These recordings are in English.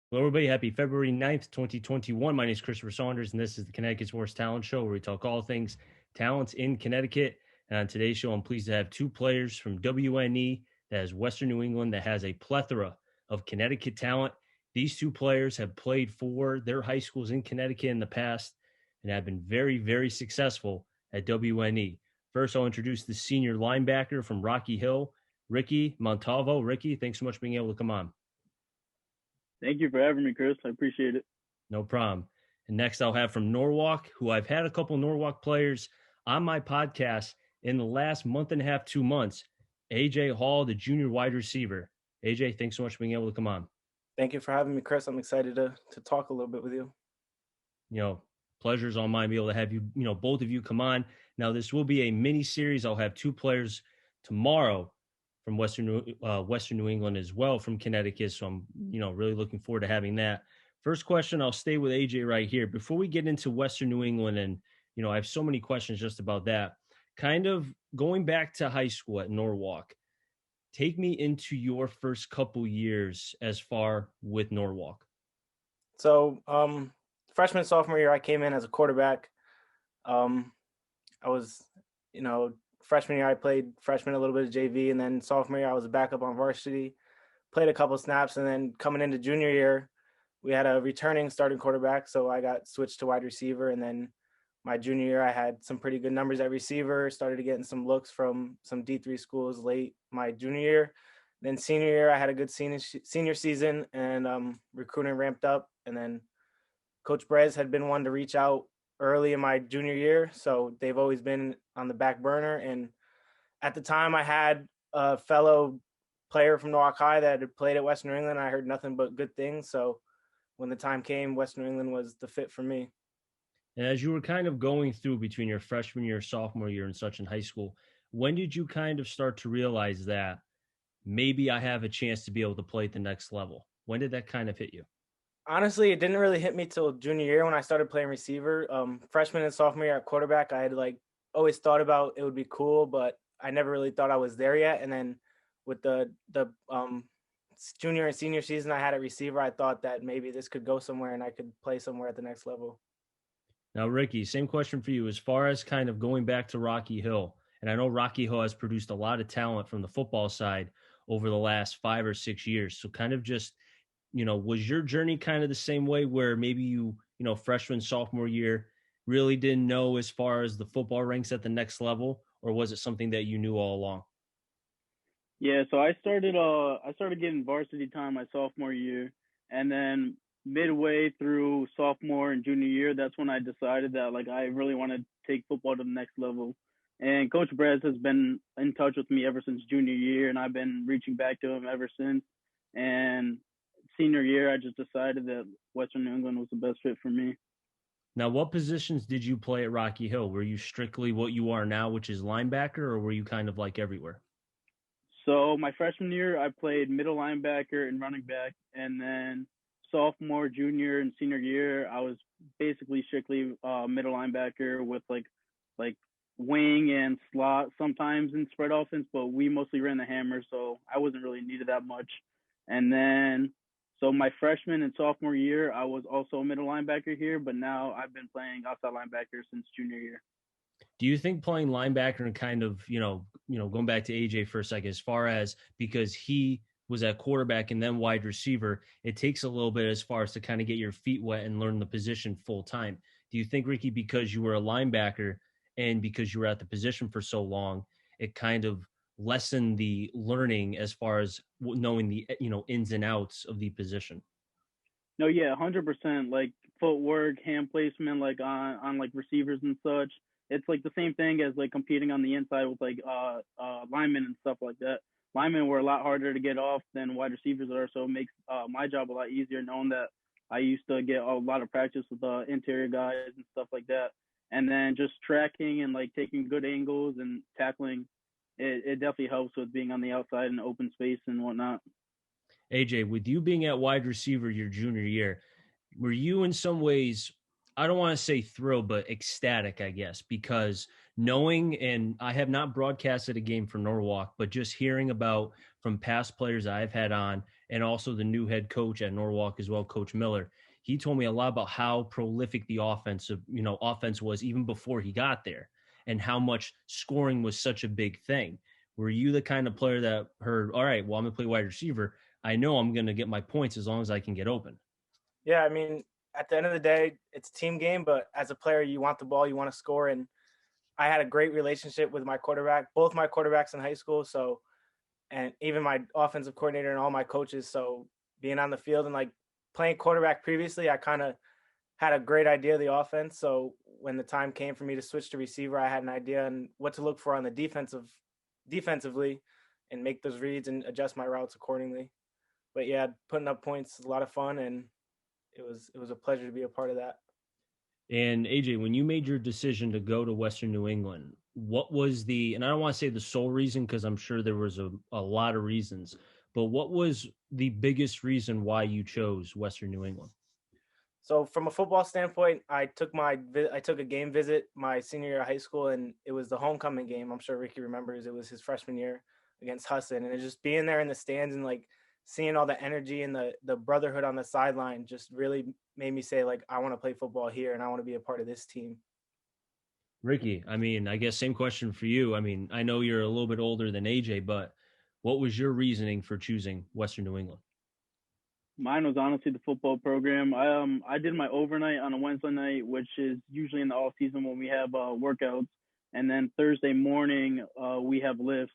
Hello, everybody. Happy February 9th, 2021. My name is Christopher Saunders, and this is the Connecticut's Worst Talent Show, where we talk all things talents in Connecticut. And on today's show, I'm pleased to have two players from WNE, that is Western New England, that has a plethora of Connecticut talent. These two players have played for their high schools in Connecticut in the past and have been very, very successful at WNE. First, I'll introduce the senior linebacker from Rocky Hill, Ricky Montalvo. Ricky, thanks so much for being able to come on. Thank you for having me, Chris. I appreciate it. No problem. And next, I'll have from Norwalk, who I've had a couple Norwalk players on my podcast in the last month and a half, 2 months. AJ Hall, the junior wide receiver. AJ, thanks so much for being able to come on. Thank you for having me, Chris. I'm excited to talk a little bit with you. Pleasure's all mine to be able to have you, both of you come on. Now, this will be a mini series. I'll have two players tomorrow from Western New England as well, from Connecticut. So I'm, really looking forward to having that. First question, I'll stay with AJ right here. Before we get into Western New England, and, I have so many questions just about that. Kind of going back to high school at Norwalk, take me into your first couple years as far with Norwalk. So, freshman, sophomore year, I came in as a quarterback. I was, freshman year, I played freshman, a little bit of JV, and then sophomore year, I was a backup on varsity, played a couple snaps, and then coming into junior year, we had a returning starting quarterback, so I got switched to wide receiver, and then my junior year, I had some pretty good numbers at receiver, started getting some looks from some D3 schools late my junior year. Then senior year, I had a good senior season, and recruiting ramped up, and then Coach Brez had been one to reach out early in my junior year, so they've always been on the back burner. And at the time, I had a fellow player from Norwalk High that had played at Western New England. I heard nothing but good things. So when the time came, Western New England was the fit for me. And as you were kind of going through between your freshman year, sophomore year, and such in high school, when did you kind of start to realize that maybe I have a chance to be able to play at the next level? When did that kind of hit you? Honestly, it didn't really hit me till junior year when I started playing receiver. Freshman and sophomore year at quarterback, I had always thought about it would be cool, but I never really thought I was there yet. And then with the junior and senior season I had at receiver, I thought that maybe this could go somewhere and I could play somewhere at the next level. Now, Ricky, same question for you. As far as kind of going back to Rocky Hill, and I know Rocky Hill has produced a lot of talent from the football side over the last 5 or 6 years. So kind of just, was your journey kind of the same way where maybe freshman, sophomore year really didn't know as far as the football ranks at the next level, or was it something that you knew all along? Yeah, so I started getting varsity time my sophomore year, and then midway through sophomore and junior year, that's when I decided that I really want to take football to the next level. And Coach Brez has been in touch with me ever since junior year, and I've been reaching back to him ever since. And senior year, I just decided that Western New England was the best fit for me. Now, what positions did you play at Rocky Hill? Were you strictly what you are now, which is linebacker, or were you kind of like everywhere? So my freshman year, I played middle linebacker and running back, and then sophomore, junior, and senior year, I was basically strictly middle linebacker with like wing and slot sometimes in spread offense, but we mostly ran the hammer, so I wasn't really needed that much. And then so my freshman and sophomore year, I was also a middle linebacker here, but now I've been playing outside linebacker since junior year. Do you think playing linebacker and kind of, going back to AJ for a second, as far as because he was at quarterback and then wide receiver, it takes a little bit as far as to kind of get your feet wet and learn the position full time. Do you think, Ricky, because you were a linebacker and because you were at the position for so long, it kind of lessened the learning as far as knowing the, ins and outs of the position? No, yeah, 100%. Like footwork, hand placement, like on like receivers and such. It's like the same thing as like competing on the inside with linemen and stuff like that. Linemen were a lot harder to get off than wide receivers are, so it makes my job a lot easier knowing that I used to get a lot of practice with interior guys and stuff like that. And then just tracking and like taking good angles and tackling, it definitely helps with being on the outside in open space and whatnot. AJ, with you being at wide receiver your junior year, were you in some ways I don't want to say thrilled, but ecstatic, I guess, because knowing, and I have not broadcasted a game for Norwalk, but just hearing about from past players I've had on, and also the new head coach at Norwalk as well, Coach Miller. He told me a lot about how prolific the offense was even before he got there, and how much scoring was such a big thing. Were you the kind of player that heard, all right, well, I'm gonna play wide receiver. I know I'm gonna get my points as long as I can get open. Yeah, I mean, at the end of the day, it's a team game, but as a player, you want the ball, you want to score. And I had a great relationship with my quarterback, both my quarterbacks in high school. So, and even my offensive coordinator and all my coaches. So being on the field and like playing quarterback previously, I kind of had a great idea of the offense. So when the time came for me to switch to receiver, I had an idea and what to look for on the defensively and make those reads and adjust my routes accordingly. But yeah, putting up points is a lot of fun, and it was a pleasure to be a part of that. And AJ, when you made your decision to go to Western New England, what was and I don't want to say the sole reason because I'm sure there was a lot of reasons, but what was the biggest reason why you chose Western New England? So from a football standpoint, I took a game visit my senior year of high school, and it was the homecoming game. I'm sure Ricky remembers. It was his freshman year against Husson, and it just being there in the stands and like seeing all the energy and the brotherhood on the sideline just really made me say like I want to play football here and I want to be a part of this team. Ricky, I mean, I guess same question for you. I mean, I know you're a little bit older than AJ, but what was your reasoning for choosing Western New England? Mine was honestly the football program. I did my overnight on a Wednesday night, which is usually in the off season when we have workouts, and then Thursday morning we have lifts.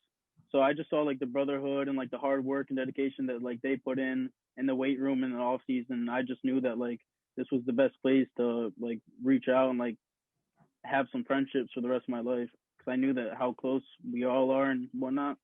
So I just saw like the brotherhood and like the hard work and dedication that like they put in the weight room in the off season. I just knew that like this was the best place to like reach out and like have some friendships for the rest of my life because I knew that how close we all are and whatnot.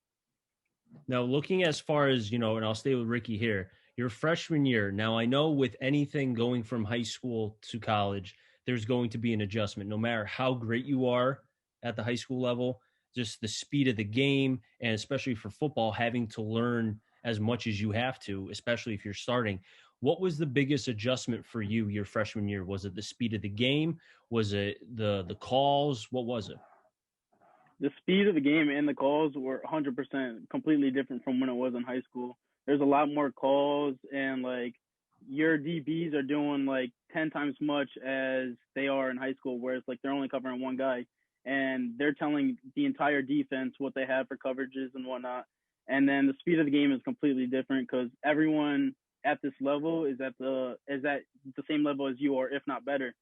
Now, looking as far as, and I'll stay with Ricky here, your freshman year. Now, I know with anything going from high school to college, there's going to be an adjustment, no matter how great you are at the high school level, just the speed of the game, and especially for football, having to learn as much as you have to, especially if you're starting. What was the biggest adjustment for you your freshman year? Was it the speed of the game? Was it the calls? What was it? The speed of the game and the calls were 100% completely different from when it was in high school. There's a lot more calls, and like your DBs are doing like 10 times much as they are in high school, whereas like they're only covering one guy and they're telling the entire defense what they have for coverages and whatnot. And then the speed of the game is completely different because everyone at this level is at the same level as you, or if not better.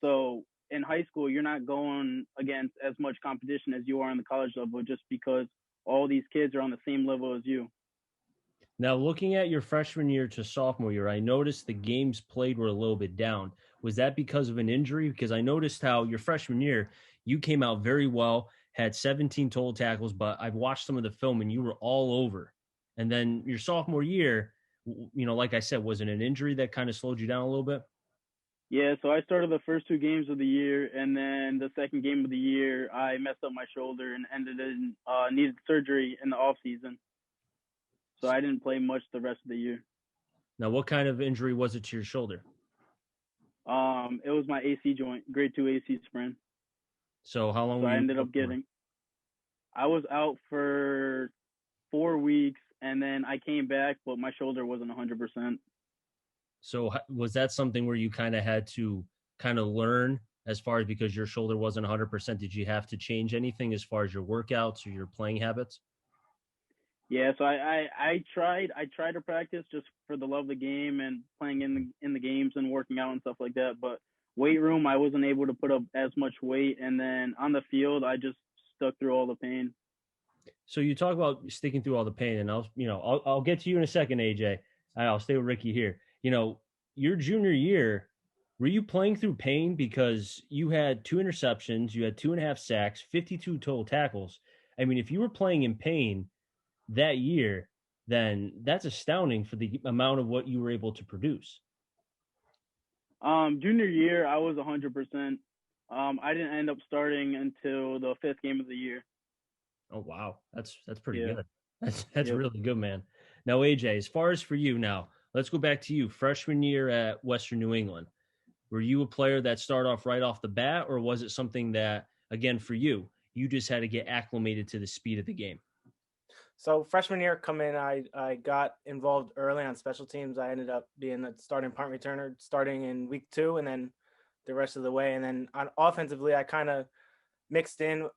So in high school, you're not going against as much competition as you are on the college level just because all these kids are on the same level as you. Now, looking at your freshman year to sophomore year, I noticed the games played were a little bit down. Was that because of an injury? Because I noticed how your freshman year, you came out very well, had 17 total tackles, but I've watched some of the film and you were all over. And then your sophomore year, like I said, was it an injury that kind of slowed you down a little bit? Yeah, so I started the first 2 games of the year, and then the second game of the year, I messed up my shoulder and ended in needed surgery in the off season. So I didn't play much the rest of the year. Now, what kind of injury was it to your shoulder? It was my AC joint, grade 2 AC sprain. So how long So were I you ended out up for? getting. I was out for 4 weeks, and then I came back, but my shoulder wasn't 100%. So was that something where you kind of had to kind of learn as far as because your shoulder wasn't 100%? Did you have to change anything as far as your workouts or your playing habits? Yeah, so I tried to practice just for the love of the game and playing in the games and working out and stuff like that. But weight room, I wasn't able to put up as much weight, and then on the field, I just stuck through all the pain. So you talk about sticking through all the pain, and I'll get to you in a second, AJ. I'll stay with Ricky here. Your junior year, were you playing through pain because you had 2 interceptions, you had 2.5 sacks, 52 total tackles? I mean, if you were playing in pain that year, then that's astounding for the amount of what you were able to produce. Junior year, I was 100%. I didn't end up starting until the fifth game of the year. Oh wow, that's pretty Yeah. good. That's Yep. really good, man. Now, AJ, as far as for you now, let's go back to you, freshman year at Western New England. Were you a player that started off right off the bat, or was it something that, again, for you, you just had to get acclimated to the speed of the game? So freshman year come in, I got involved early on special teams. I ended up being a starting punt returner starting in week 2, and then the rest of the way. And then on offensively, I kind of mixed in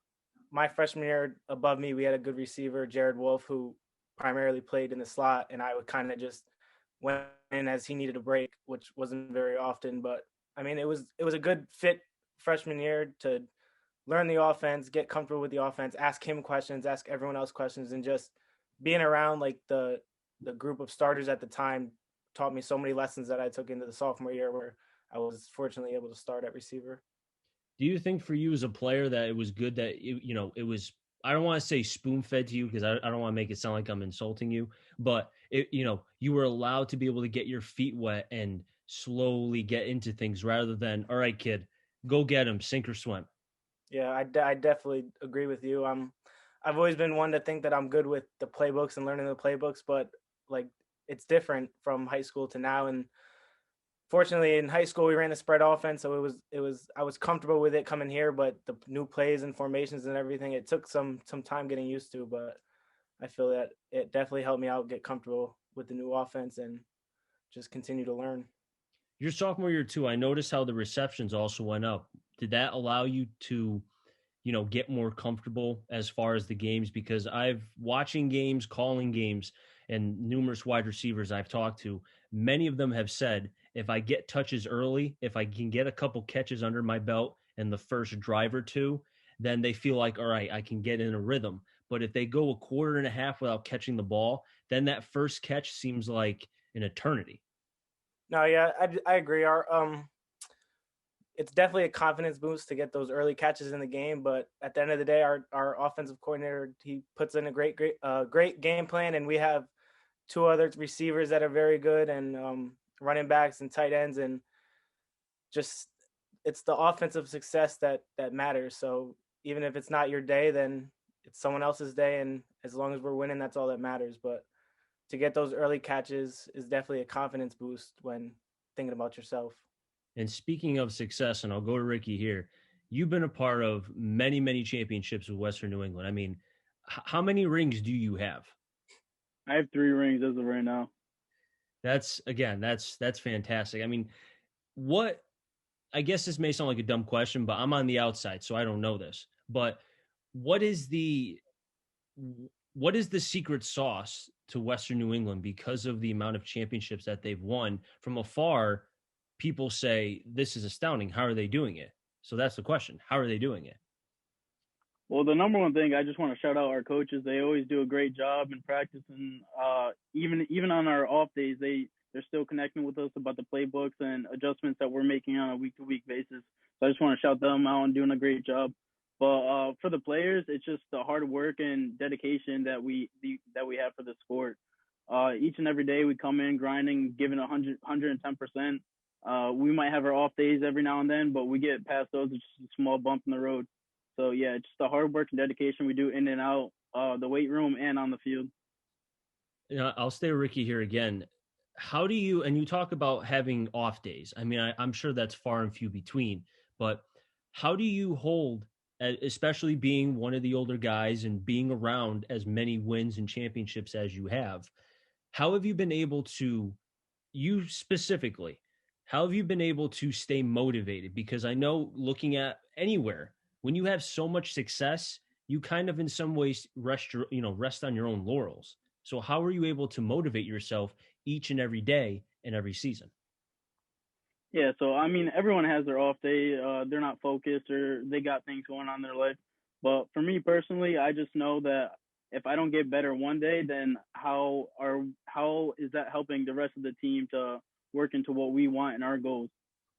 my freshman year. Above me, we had a good receiver, Jared Wolf, who primarily played in the slot, and I would kind of just went in as he needed a break, which wasn't very often. But I mean, it was a good fit freshman year to learn the offense, get comfortable with the offense, ask him questions, ask everyone else questions, and just being around like the group of starters at the time taught me so many lessons that I took into the sophomore year, where I was fortunately able to start at receiver. Do you think for you as a player that it was good that it was, I don't want to say spoon fed to you because I don't want to make it sound like I'm insulting you, but you were allowed to be able to get your feet wet and slowly get into things rather than, all right, kid, go get him, sink or swim. Yeah, I definitely agree with you. I've always been one to think that I'm good with the playbooks and learning the playbooks, but like it's different from high school to now. And fortunately, in high school we ran the spread offense, so it was I was comfortable with it coming here. But the new plays and formations and everything, it took some time getting used to. But I feel that it definitely helped me out get comfortable with the new offense and just continue to learn. Your sophomore year too, I noticed how the receptions also went up. Did that allow you to get more comfortable as far as the games? Because I've watching games, calling games, and numerous wide receivers I've talked to, many of them have said, if I get touches early, if I can get a couple catches under my belt in the first drive or two, then they feel like, all right, I can get in a rhythm. But if they go a quarter and a half without catching the ball, then that first catch seems like an eternity. No, yeah, I agree. Our it's definitely a confidence boost to get those early catches in the game. But at the end of the day, our offensive coordinator, he puts in a great game plan, and we have two other receivers that are very good, and running backs and tight ends, and just it's the offensive success that matters. So even if it's not your day, then it's someone else's day, and as long as we're winning, that's all that matters. But to get those early catches is definitely a confidence boost when thinking about yourself. And speaking of success, and I'll go to Ricky here, you've been a part of many, many championships with Western New England. I mean, how many rings do you have? I have 3 rings as of right now. That's fantastic. I mean, what I guess this may sound like a dumb question, but I'm on the outside, so I don't know this. But what is the what is the secret sauce to Western New England because of the amount of championships that they've won? From afar, people say this is astounding. How are they doing it? So that's the question. How are they doing it? Well, the number one thing I just want to shout out our coaches. They always do a great job in practice, and even on our off days, they're still connecting with us about the playbooks and adjustments that we're making on a week to week basis. So I just want to shout them out and doing a great job. But for the players, it's just the hard work and dedication that we have for the sport. Each and every day we come in grinding, giving 110%. We might have our off days every now and then, but we get past those. It's just a small bump in the road. So yeah, just the hard work and dedication we do in and out the weight room and on the field. I'll stay with Ricky here again. How do you, and you talk about having off days. I mean, I'm sure that's far and few between, but how do you hold, especially being one of the older guys and being around as many wins and championships as you have? How have you been able to, you specifically, how have you been able to stay motivated? Because I know looking at anywhere, when you have so much success, you kind of in some ways rest on your own laurels. So how are you able to motivate yourself each and every day and every season? Yeah, so I mean, everyone has their off day. They're not focused or they got things going on in their life. But for me personally, I just know that if I don't get better one day, then how is that helping the rest of the team to work into what we want and our goals?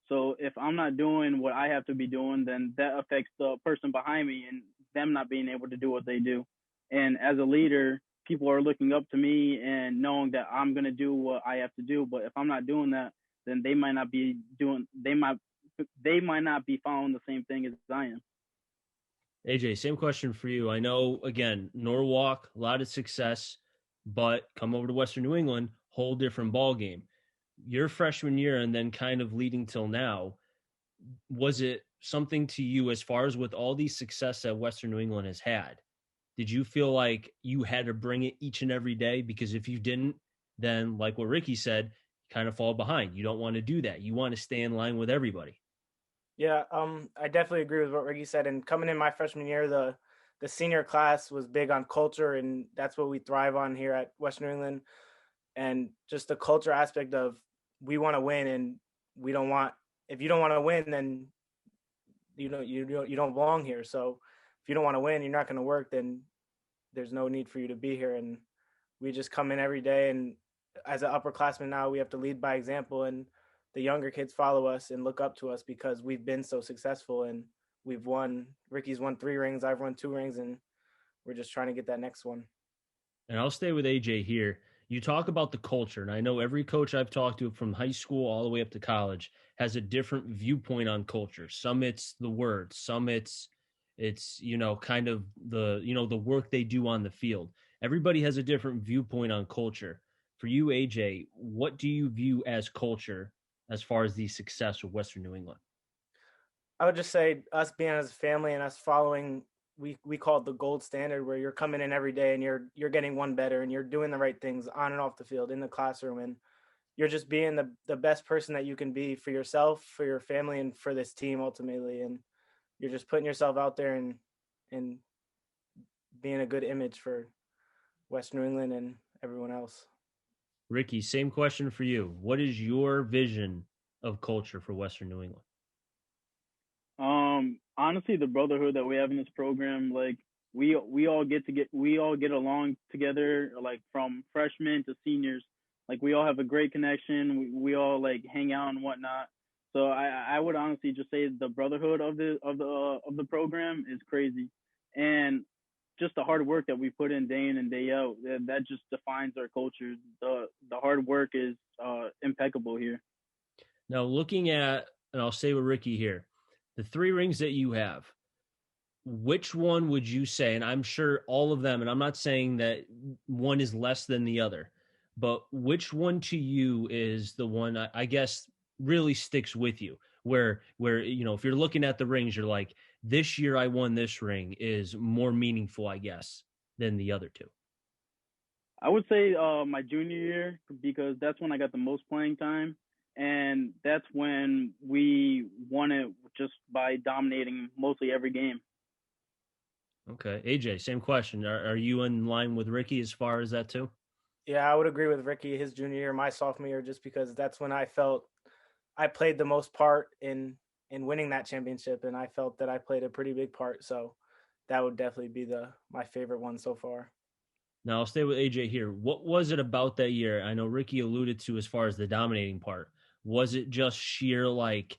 So if I'm not doing what I have to be doing, then that affects the person behind me and them not being able to do what they do. And as a leader, people are looking up to me and knowing that I'm going to do what I have to do. But if I'm not doing that, then they might not be following the same thing as I am. AJ, same question for you. I know, again, Norwalk, a lot of success, but come over to Western New England, whole different ball game. Your freshman year and then kind of leading till now, was it something to you as far as with all the success that Western New England has had? Did you feel like you had to bring it each and every day? Because if you didn't, then like what Ricky said, you kind of fall behind. You don't want to do that. You want to stay in line with everybody. Yeah, I definitely agree with what Ricky said. And coming in my freshman year, the senior class was big on culture, and that's what we thrive on here at Western New England. And just the culture aspect of we want to win, and we don't want if you don't want to win, then you don't belong here. So if you don't want to win, you're not going to work. Then there's no need for you to be here. And we just come in every day, and as an upperclassman now, we have to lead by example, and the younger kids follow us and look up to us because we've been so successful and we've won. Ricky's won 3 rings, I've won 2 rings, and we're just trying to get that next one. And I'll stay with AJ here. You talk about the culture, and I know every coach I've talked to from high school all the way up to college has a different viewpoint on culture. Some it's the words, some it's kind of the work they do on the field. Everybody has a different viewpoint on culture. For you, AJ, what do you view as culture as far as the success of Western New England? I would just say us being as a family and us following we call it the gold standard, where you're coming in every day and you're getting one better and you're doing the right things on and off the field in the classroom, and you're just being the best person that you can be for yourself, for your family, and for this team ultimately. And you're just putting yourself out there and being a good image for West New England and everyone else. Ricky, same question for you. What is your vision of culture for Western New England? Honestly, the brotherhood that we have in this program, like we all get along together, like from freshmen to seniors. Like we all have a great connection. We all like hang out and whatnot. So I would honestly just say the brotherhood of the program is crazy, and just the hard work that we put in day in and day out, that just defines our culture. The hard work is impeccable here. Now, looking at, and I'll stay with Ricky here, the 3 rings that you have, which one would you say? And I'm sure all of them, and I'm not saying that one is less than the other, but which one to you is the one I guess really sticks with you? Where if you're looking at the rings, you're like, this year I won this ring is more meaningful, I guess, than the other 2. I would say my junior year, because that's when I got the most playing time, and that's when we won it just by dominating mostly every game. Okay, AJ, same question. Are you in line with Ricky as far as that too? Yeah, I would agree with Ricky, his junior year, my sophomore year, just because that's when I felt I played the most part in winning that championship, and I felt that I played a pretty big part. So that would definitely be my favorite one so far. Now I'll stay with AJ here. What was it about that year? I know Ricky alluded to as far as the dominating part. Was it just sheer like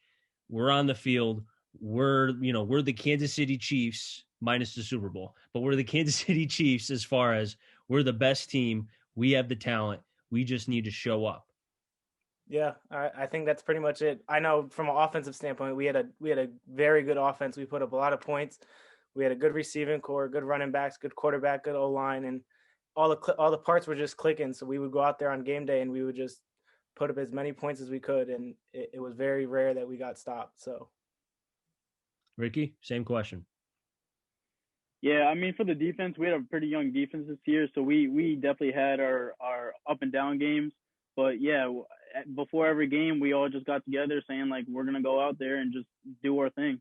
we're on the field, we're the Kansas City Chiefs minus the Super Bowl, but we're the Kansas City Chiefs as far as we're the best team, we have the talent, we just need to show up. Yeah, I think that's pretty much it. I know from an offensive standpoint, we had a very good offense. We put up a lot of points. We had a good receiving core, good running backs, good quarterback, good O line, and all the parts were just clicking. So we would go out there on game day and we would just put up as many points as we could, and it was very rare that we got stopped. So, Ricky, same question. Yeah, I mean for the defense, we had a pretty young defense this year, so we definitely had our up and down games. But yeah, before every game, we all just got together saying like we're gonna go out there and just do our thing.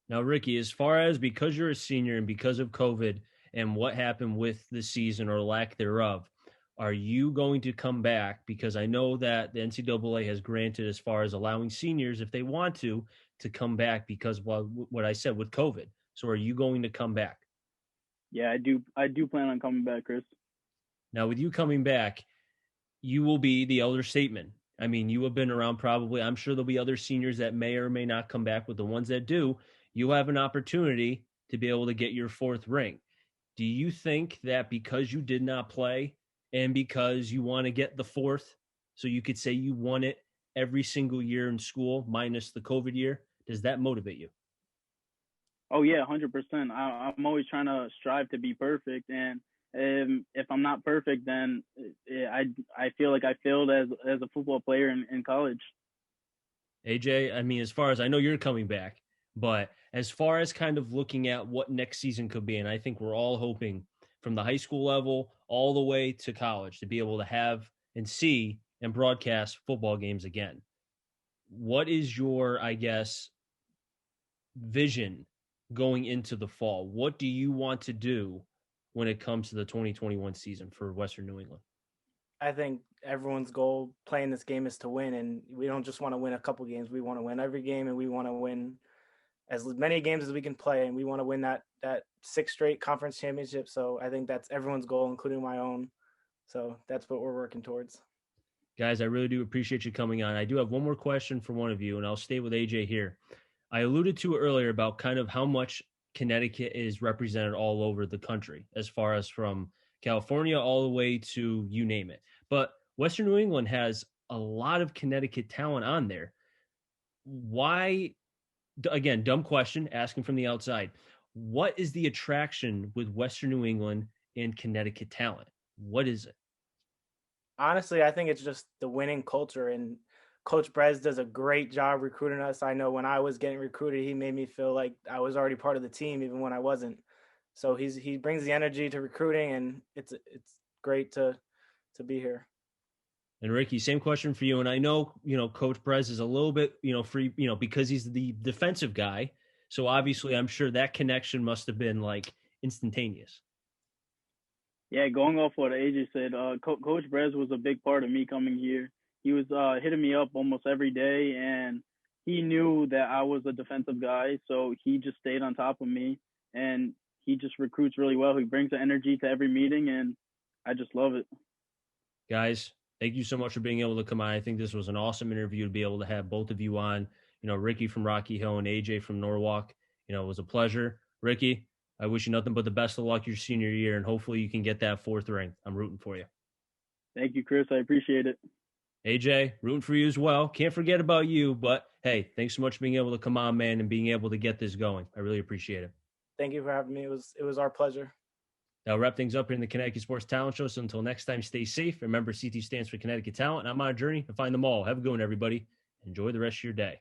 Now, Ricky, as far as because you're a senior and because of COVID and what happened with the season or lack thereof, are you going to come back? Because I know that the NCAA has granted as far as allowing seniors, if they want to come back because of what I said with COVID. So are you going to come back? Yeah, I do plan on coming back, Chris. Now, with you coming back, you will be the elder statesman. I mean, you have been around probably. I'm sure there'll be other seniors that may or may not come back, but the ones that do, you'll have an opportunity to be able to get your 4th ring. Do you think that because you did not play and because you want to get the 4th, so you could say you won it every single year in school minus the COVID year, does that motivate you? Oh yeah, 100%. I'm always trying to strive to be perfect, and if I'm not perfect, then I feel like I failed as a football player in college. AJ, I mean, as far as I know, you're coming back, but as far as kind of looking at what next season could be, and I think we're all hoping from the high school level all the way to college to be able to have and see and broadcast football games again. What is your, I guess, vision going into the fall? What do you want to do when it comes to the 2021 season for Western New England? I think everyone's goal playing this game is to win, and we don't just want to win a couple games. We want to win every game, and we want to win as many games as we can play, and we want to win that 6 straight conference championship. So I think that's everyone's goal, including my own. So that's what we're working towards. Guys, I really do appreciate you coming on. I do have one more question for one of you, and I'll stay with AJ here. I alluded to earlier about kind of how much Connecticut is represented all over the country, as far as from California all the way to you name it. But Western New England has a lot of Connecticut talent on there. Why, again, dumb question, asking from the outside. What is the attraction with Western New England and Connecticut talent? What is it? Honestly, I think it's just the winning culture, and Coach Brez does a great job recruiting us. I know when I was getting recruited, he made me feel like I was already part of the team, even when I wasn't. So he brings the energy to recruiting, and it's great to be here. And Ricky, same question for you. And I know, Coach Brez is a little bit, free, because he's the defensive guy. So obviously, I'm sure that connection must have been like instantaneous. Yeah, going off what AJ said, Coach Brez was a big part of me coming here. He was hitting me up almost every day, and he knew that I was a defensive guy, so he just stayed on top of me, and he just recruits really well. He brings the energy to every meeting, and I just love it. Guys, thank you so much for being able to come on. I think this was an awesome interview to be able to have both of you on. Ricky from Rocky Hill and AJ from Norwalk. It was a pleasure. Ricky, I wish you nothing but the best of luck your senior year, and hopefully you can get that 4th ring. I'm rooting for you. Thank you, Chris. I appreciate it. AJ, rooting for you as well. Can't forget about you, but hey, thanks so much for being able to come on, man, and being able to get this going. I really appreciate it. Thank you for having me. It was our pleasure. That'll wrap things up here in the Connecticut Sports Talent Show. So until next time, stay safe. Remember, CT stands for Connecticut Talent, and I'm on a journey to find them all. Have a good one, everybody. Enjoy the rest of your day.